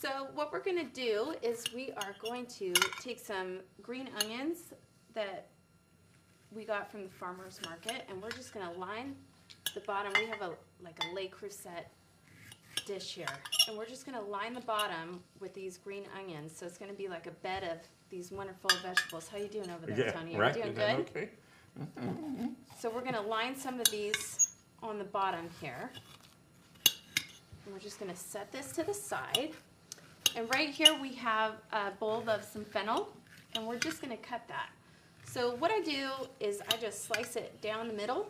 So what we're going to do is we are going to take some green onions that we got from the farmer's market, and we're just going to line the bottom. We have like a Le Creuset dish here, and we're just going to line the bottom with these green onions. So it's going to be like a bed of these wonderful vegetables. How you doing over there, Tony? Are you doing good? Okay. So we're going to line some of these on the bottom here. And we're just going to set this to the side. And right here we have a bowl of some fennel, and we're just going to cut that. So what I do is I just slice it down the middle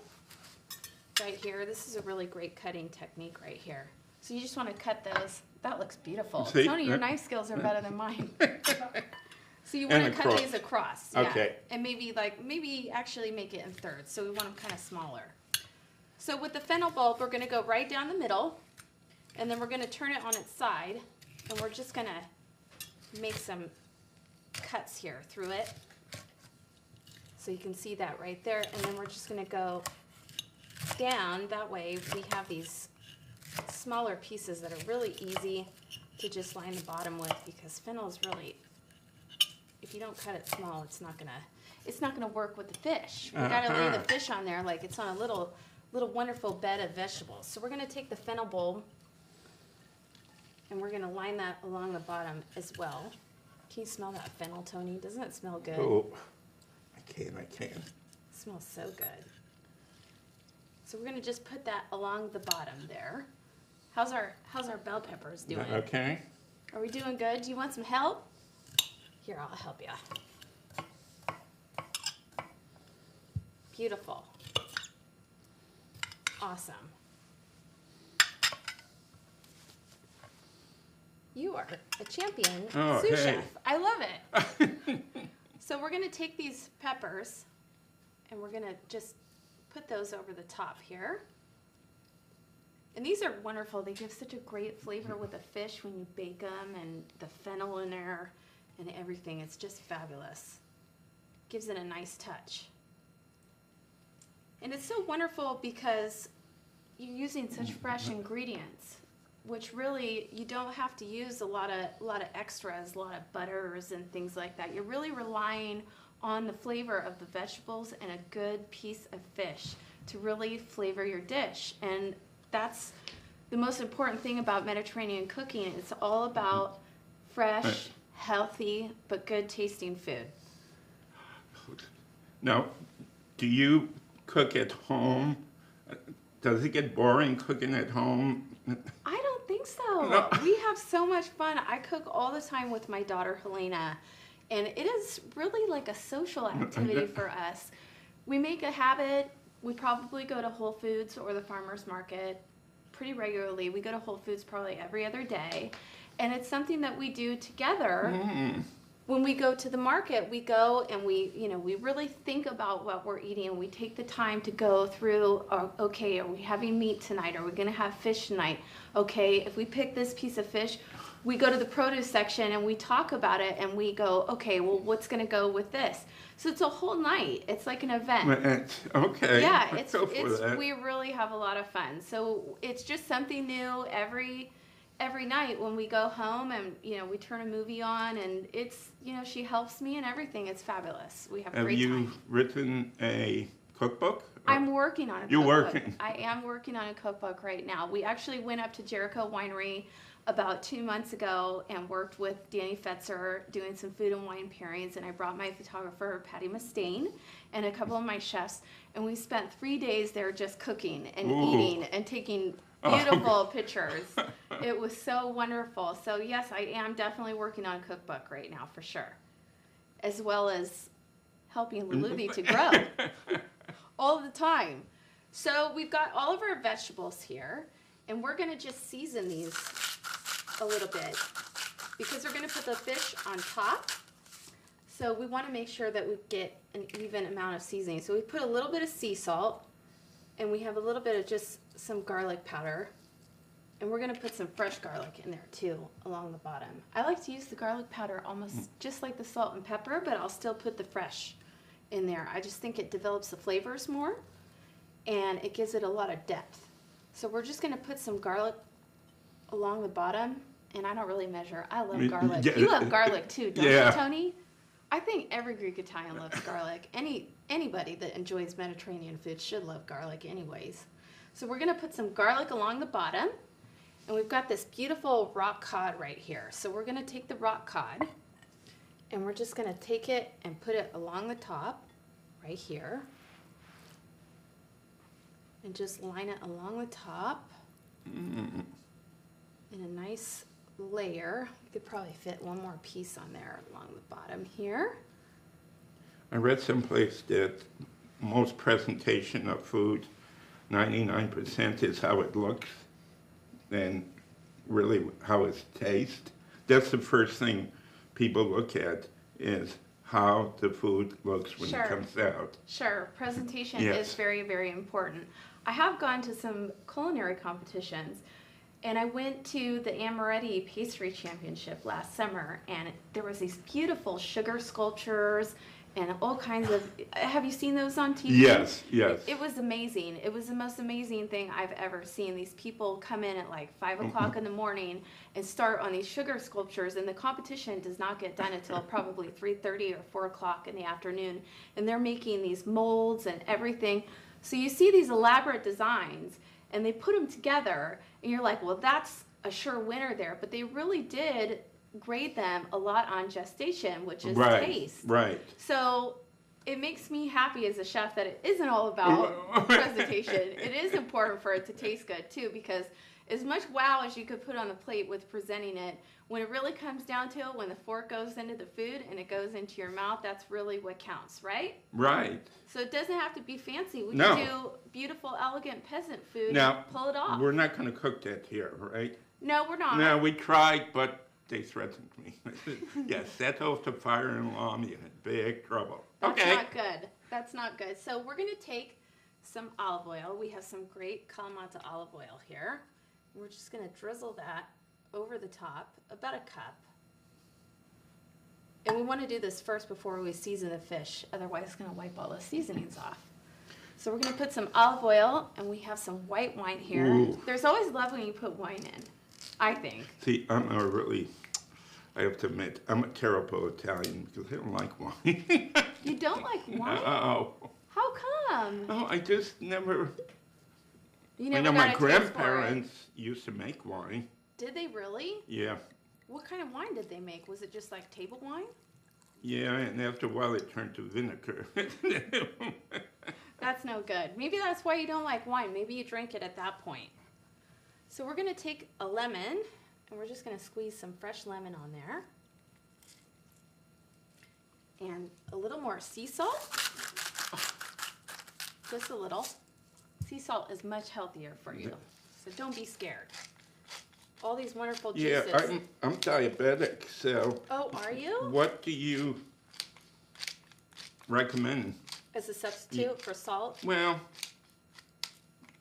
right here. This is a really great cutting technique right here. So you just want to cut those. That looks beautiful. See? Tony, your knife skills are better than mine. So you want to cut these across. Yeah. Okay. And maybe actually make it in thirds. So we want them kind of smaller. So with the fennel bulb, we're going to go right down the middle, and then we're going to turn it on its side, and we're just going to make some cuts here through it. So you can see that right there, and then we're just going to go down. That way we have these smaller pieces that are really easy to just line the bottom with, because fennel is really, if you don't cut it small, it's not gonna work with the fish. We gotta lay the fish on there like it's on a little wonderful bed of vegetables. So we're gonna take the fennel bulb and we're gonna line that along the bottom as well. Can you smell that fennel, Tony? Doesn't it smell good? Oh, I can. It smells so good. So we're gonna just put that along the bottom there. How's our bell peppers doing? Okay. Are we doing good? Do you want some help? Here, I'll help you. Beautiful. Awesome. You are a champion sous chef. I love it. So we're going to take these peppers and we're going to just put those over the top here. And these are wonderful. They give such a great flavor with the fish when you bake them, and the fennel in there and everything. It's just fabulous. Gives it a nice touch. And it's so wonderful because you're using such fresh ingredients, which really you don't have to use a lot of extras, a lot of butters and things like that. You're really relying on the flavor of the vegetables and a good piece of fish to really flavor your dish. And that's the most important thing about Mediterranean cooking. It's all about fresh, healthy, but good tasting food. Now, do you cook at home? Does it get boring cooking at home? I don't think so. No. We have so much fun. I cook all the time with my daughter Helena, and it is really like a social activity for us. We make a habit. We probably go to Whole Foods or the farmer's market pretty regularly. We go to Whole Foods probably every other day, and it's something that we do together. When we go to the market, we go and we really think about what we're eating, and we take the time to go through, okay, are we having meat tonight? Are we going to have fish tonight? Okay, if we pick this piece of fish, we go to the produce section and we talk about it, and we go, okay, well, what's going to go with this? So it's a whole night. It's like an event. Okay. Yeah, we really have a lot of fun. So it's just something new every night when we go home, and we turn a movie on, and it's she helps me and everything. It's fabulous. We have a great time. Have you written a cookbook? I'm working on a cookbook. You're working? I am working on a cookbook right now. We actually went up to Jericho Winery about 2 months ago and worked with Danny Fetzer doing some food and wine pairings, and I brought my photographer Patty Mustaine and a couple of my chefs, and we spent 3 days there just cooking and eating and taking beautiful pictures. It was so wonderful. So yes, I am definitely working on a cookbook right now for sure, as well as helping Luluthi to grow all the time. So we've got all of our vegetables here, and we're going to just season these a little bit because we're going to put the fish on top. So we want to make sure that we get an even amount of seasoning. So we put a little bit of sea salt, and we have a little bit of just some garlic powder, and we're going to put some fresh garlic in there too along the bottom. I like to use the garlic powder almost just like the salt and pepper, but I'll still put the fresh in there. I just think it develops the flavors more, and it gives it a lot of depth. So we're just going to put some garlic along the bottom and I don't really measure. I love Me- garlic. yeah. You love garlic too, don't Yeah. you, Tony? I think every Greek Italian loves garlic. Anybody that enjoys Mediterranean food should love garlic anyways. So we're gonna put some garlic along the bottom, and we've got this beautiful rock cod right here. So we're gonna take the rock cod, and we're just gonna take it and put it along the top, right here. And just line it along the top in a nice layer. You could probably fit one more piece on there along the bottom here. I read someplace that most presentation of food, 99% is how it looks and really how it tastes. That's the first thing people look at is how the food looks when Sure. it comes out. Sure, presentation Yes. is very, very important. I have gone to some culinary competitions, and I went to the Amoretti Pastry Championship last summer, and there was these beautiful sugar sculptures and all kinds of. Have you seen those on TV? Yes, yes. It was amazing. It was the most amazing thing I've ever seen. These people come in at like 5 o'clock in the morning and start on these sugar sculptures, and the competition does not get done until probably 3:30 or 4 o'clock in the afternoon. And they're making these molds and everything. So you see these elaborate designs, and they put them together, and you're like, well, that's a sure winner there. But they really did grade them a lot on gestation, which is Right, taste. right. So it makes me happy as a chef that it isn't all about presentation. It is important for it to taste good too, because as much wow as you could put on the plate with presenting it, when it really comes down to it, when the fork goes into the food and it goes into your mouth, that's really what counts, right? Right. So it doesn't have to be fancy. We No. can do beautiful, elegant peasant food Now, and pull it off. we're not going to cook that here, right? No, we're not. No, we tried, but they threatened me. Yes, that goes to fire-in-law, I'm in big trouble. That's Okay. not good. That's not good. So we're going to take some olive oil. We have some great Kalamata olive oil here. We're just going to drizzle that over the top, about a cup. And we want to do this first before we season the fish. Otherwise, it's going to wipe all the seasonings off. So we're going to put some olive oil, and we have some white wine here. Ooh. There's always love when you put wine in, I think. See, I have to admit, I'm a terrible Italian because I don't like wine. You don't like wine? Oh, How come? oh, I just never. You I never know got my a taste for it. grandparents used to make wine. Did they really? Yeah, What kind of wine did they make? Was it just like table wine? yeah, and after a while it turned to vinegar. That's no good. Maybe that's why you don't like wine. Maybe you drink it at that point. So we're going to take a lemon, and we're just going to squeeze some fresh lemon on there. And a little more sea salt. Just a little. Sea salt is much healthier for you, so don't be scared. All these wonderful Yeah, juices. I'm diabetic, so Oh, are you? what do you recommend? As a substitute for salt? Well,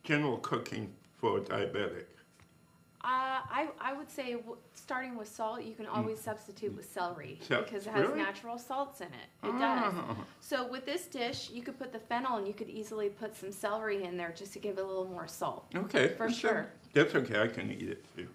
general cooking for a diabetic. I would say starting with salt, you can always substitute with celery So- because it has really? natural salts in it. It does. Ah. So with this dish, you could put the fennel and you could easily put some celery in there just to give it a little more salt. Okay. For sure. That's okay, I can eat it too.